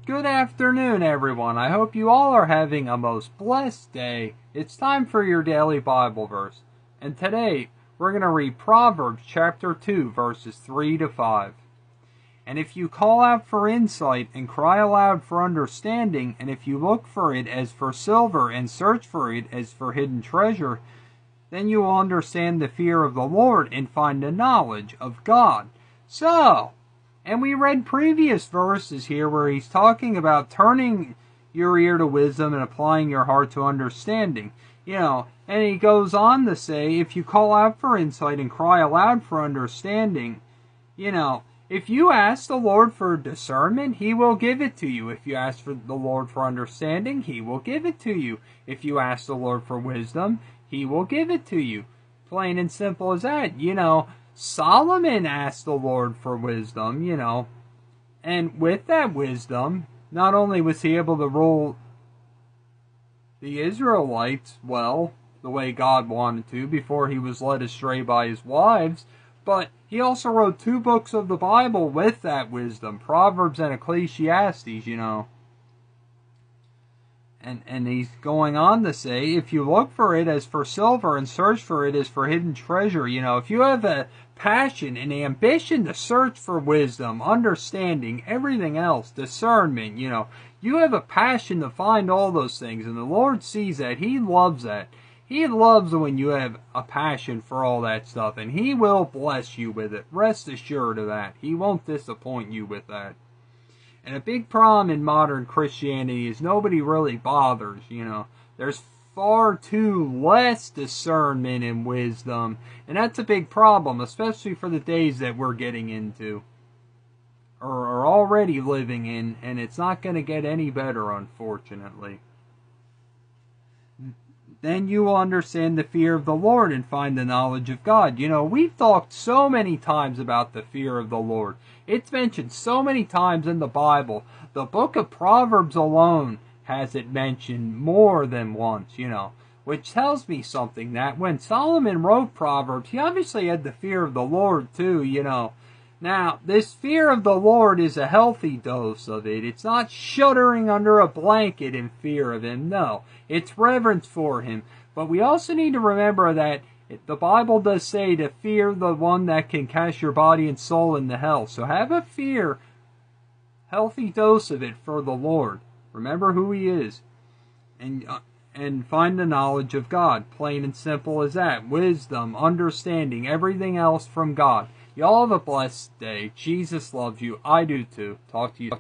Good afternoon, everyone. I hope you all are having a most blessed day. It's time for your daily Bible verse. And today, we're going to read Proverbs chapter 2, verses 3 to 5. And if you call out for insight and cry aloud for understanding, and if you look for it as for silver and search for it as for hidden treasure, then you will understand the fear of the Lord and find the knowledge of God. And we read previous verses here where he's talking about turning your ear to wisdom and applying your heart to understanding. And he goes on to say, if you call out for insight and cry aloud for understanding, if you ask the Lord for discernment, he will give it to you. If you ask for the Lord for understanding, he will give it to you. If you ask the Lord for wisdom, he will give it to you. Plain and simple as that. Solomon asked the Lord for wisdom, and with that wisdom, not only was he able to rule the Israelites well, the way God wanted to, before he was led astray by his wives, but he also wrote 2 books of the Bible with that wisdom, Proverbs and Ecclesiastes, And he's going on to say, if you look for it as for silver and search for it as for hidden treasure, if you have a passion and ambition to search for wisdom, understanding, everything else, discernment, you have a passion to find all those things, and the Lord sees that. He loves that. He loves when you have a passion for all that stuff, and he will bless you with it. Rest assured of that. He won't disappoint you with that. And a big problem in modern Christianity is nobody really bothers, There's far too less discernment and wisdom. And that's a big problem, especially for the days that we're getting into. Or are already living in. And it's not going to get any better, unfortunately. Then you will understand the fear of the Lord and find the knowledge of God. We've talked so many times about the fear of the Lord. It's mentioned so many times in the Bible. The book of Proverbs alone has it mentioned more than once, which tells me something, that when Solomon wrote Proverbs, he obviously had the fear of the Lord too, Now, this fear of the Lord is a healthy dose of it. It's not shuddering under a blanket in fear of him. No, it's reverence for him. But we also need to remember that the Bible does say to fear the one that can cast your body and soul into hell. So have a healthy dose of it for the Lord. Remember who he is. And find the knowledge of God. Plain and simple as that. Wisdom, understanding, everything else from God. Y'all have a blessed day. Jesus loves you. I do too. Talk to you.